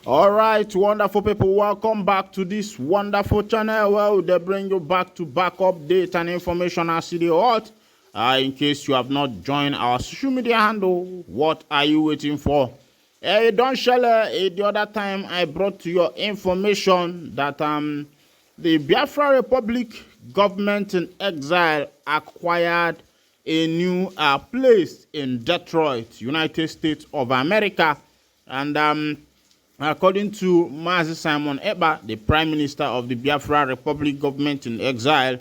All right, wonderful people, welcome back to this wonderful channel where they bring you back to back update and information as the hot. In case you have not joined our social media handle, what are you waiting for? Don't share the other time I brought to your information that the Biafra Republic government in exile acquired a new place in Detroit, United States of America, and according to Mazi Simon Ekpa, the Prime Minister of the Biafra Republic government in exile,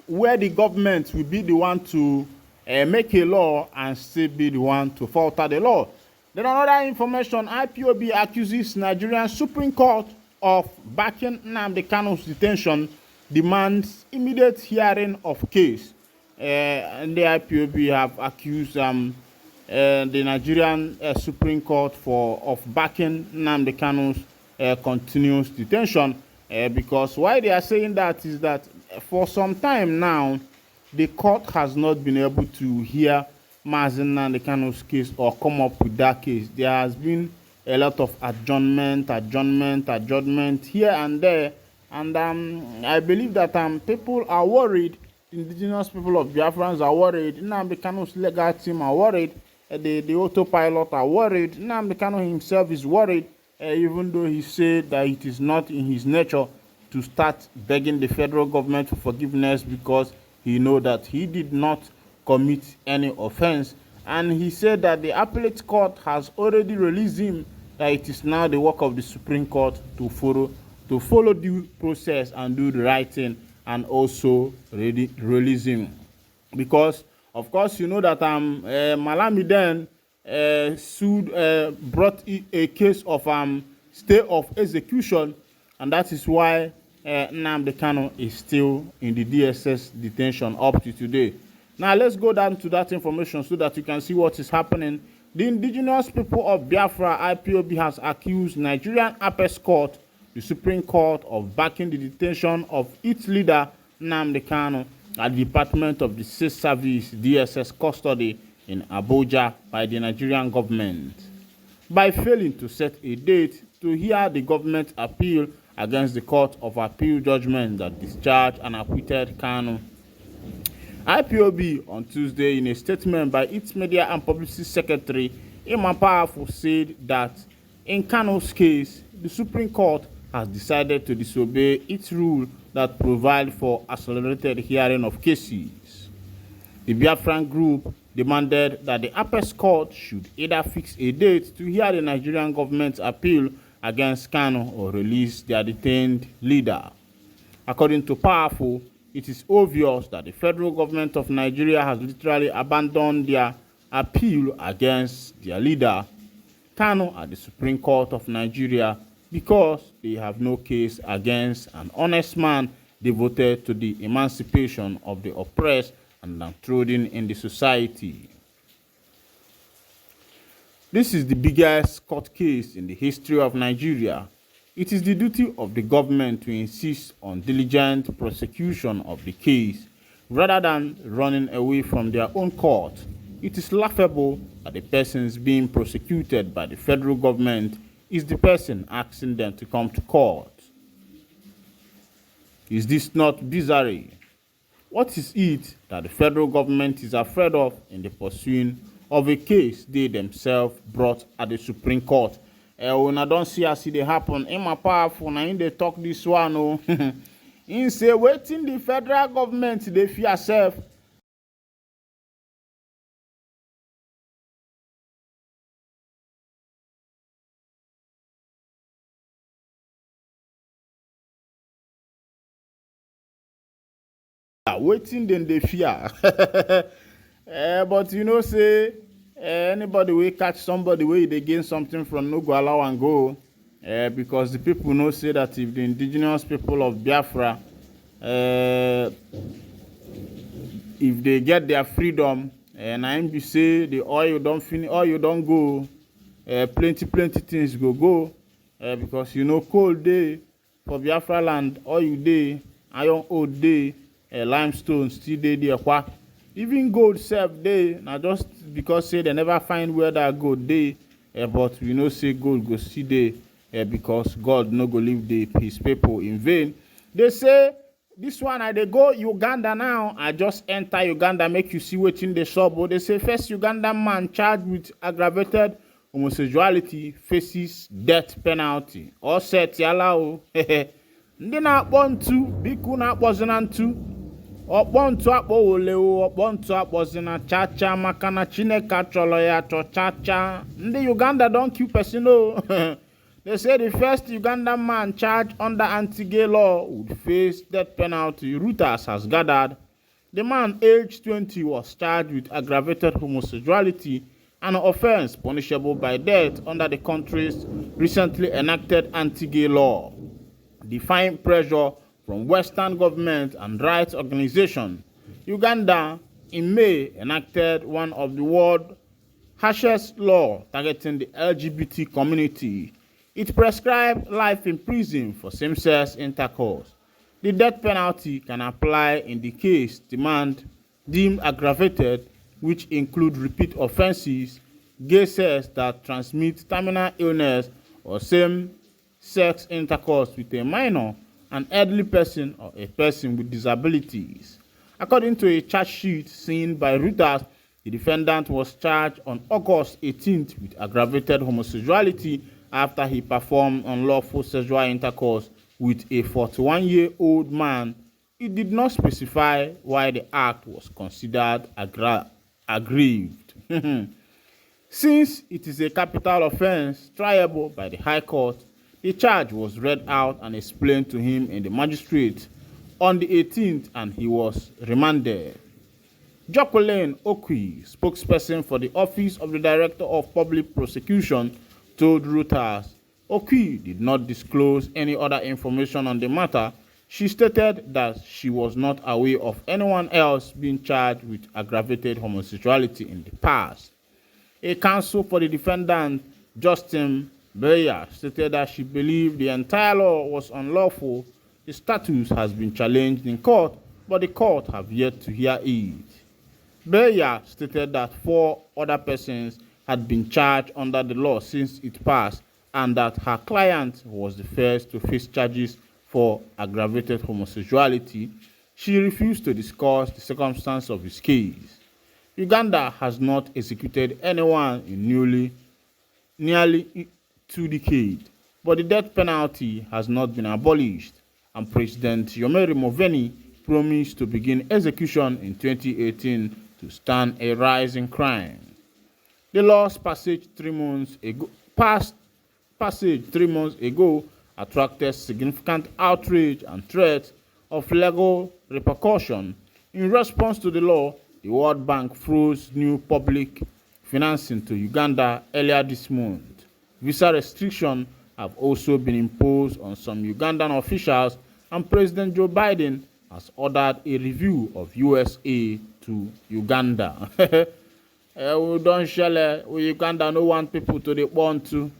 where the government will be the one to make a law and still be the one to falter the law. Then another information, IPOB accuses Nigerian Supreme Court of backing Nnamdi Kanu's detention, demands immediate hearing of case. And the IPOB have accused the Nigerian Supreme Court of backing Nnamdi Kanu's continuous detention. Because why they are saying that is that for some time now, the court has not been able to hear Mazi Nnamdi Kanu's case or come up with that case. There has been a lot of adjournment here and there, and I believe that people are worried. Indigenous people of Biafrans are worried. Nnamdi Kanu's legal team are worried. The autopilot are worried. Nnamdi Kanu himself is worried. Even though he said that it is not in his nature to start begging the federal government for forgiveness because he knows that he did not commit any offense. And he said that the appellate court has already released him, that it is now the work of the Supreme Court to follow due process and do the right thing and also release him. Because, of course, you know that Malami then brought a case of stay of execution, and that is why Nnamdi Kanu is still in the DSS detention up to today. Now let's go down to that information so that you can see what is happening The indigenous people of Biafra IPOB has accused Nigerian Apex Court, the Supreme Court, of backing the detention of its leader Nnamdi Kanu at the Department of the State Service DSS custody in Abuja by the Nigerian government by failing to set a date to hear the government appeal against the Court of Appeal judgment that discharged and acquitted Kanu. IPOB on Tuesday, in a statement by its media and publicity secretary, Ekpa Powerful, said that in Kanu's case, the Supreme Court has decided to disobey its rule that provides for accelerated hearing of cases. The Biafran group demanded that the Apex Court should either fix a date to hear the Nigerian government's appeal against Kanu or release their detained leader. According to Powerful, it is obvious that the federal government of Nigeria has literally abandoned their appeal against their leader, Kanu, at the Supreme Court of Nigeria because they have no case against an honest man devoted to the emancipation of the oppressed and downtrodden in the society. This is the biggest court case in the history of Nigeria. It is the duty of the government to insist on diligent prosecution of the case rather than running away from their own court. It is laughable that the persons being prosecuted by the federal government is the person asking them to come to court. Is this not bizarre? What is it that the federal government is afraid of in the pursuing of a case they themselves brought at the Supreme Court? When I don't see as it happen, Ekpa Powerful, na in they talk this one, oh. In say, waiting the federal government, they fear self. Waiting then they fear. But you know, say, anybody will catch somebody where they gain something from no go allow and go. Because the people know say that if the indigenous people of Biafra, if they get their freedom, and I say the oil don't finish, oil don't go, plenty things go, because you know cold day for Biafra land, oil day, iron ore day, limestone still day there. Even gold self day, now just because say they never find where that gold day, but we know say gold go see day. Because God no go leave his people in vain. They say this one I they go Uganda now. I just enter Uganda, make you see what's in the shop. But they say first Ugandan man charged with aggravated homosexuality faces death penalty. All set yala. Ndi na akpọntu biku na akpọzinantu. Ọkpọntu akpọ ole o ọkpọntu akpọzina chacha maka na Chineke achọrọ ya achọ chacha. Ndi Uganda don't kill person o. They say the first Ugandan man charged under anti-gay law would face death penalty. Reuters has gathered. The man, aged 20, was charged with aggravated homosexuality, an offense punishable by death under the country's recently enacted anti-gay law, defying pressure from Western government and rights organizations. Uganda, in May, enacted one of the world's harshest laws targeting the LGBT community. It prescribed life in prison for same-sex intercourse. The death penalty can apply in the case deemed aggravated, which include repeat offenses, gay sex that transmits terminal illness, or same-sex intercourse with a minor, an elderly person, or a person with disabilities. According to a charge sheet seen by Reuters, the defendant was charged on August 18th with aggravated homosexuality after he performed unlawful sexual intercourse with a 41-year-old man. It did not specify why the act was considered aggrieved. Since it is a capital offense triable by the High Court, the charge was read out and explained to him in the magistrate on the 18th, and he was remanded. Jacqueline Okwi, spokesperson for the Office of the Director of Public Prosecution, told Reuters Okwi did not disclose any other information on the matter. She stated that she was not aware of anyone else being charged with aggravated homosexuality in the past. A counsel for the defendant, Justin Beyer, stated that she believed the entire law was unlawful. The status has been challenged in court, but the court have yet to hear it. Beyer stated that 4 other persons had been charged under the law since it passed, and that her client was the first to face charges for aggravated homosexuality. She refused to discuss the circumstances of his case. Uganda has not executed anyone in nearly 2 decades, but the death penalty has not been abolished, and President Yoweri Museveni promised to begin execution in 2018 to stand a rise in crime. The law's passage 3 months ago attracted significant outrage and threats of legal repercussion. In response to the law, the World Bank froze new public financing to Uganda earlier this month. Visa restrictions have also been imposed on some Ugandan officials, and President Joe Biden has ordered a review of US aid to Uganda. We don't share with Uganda, no want people to respond to.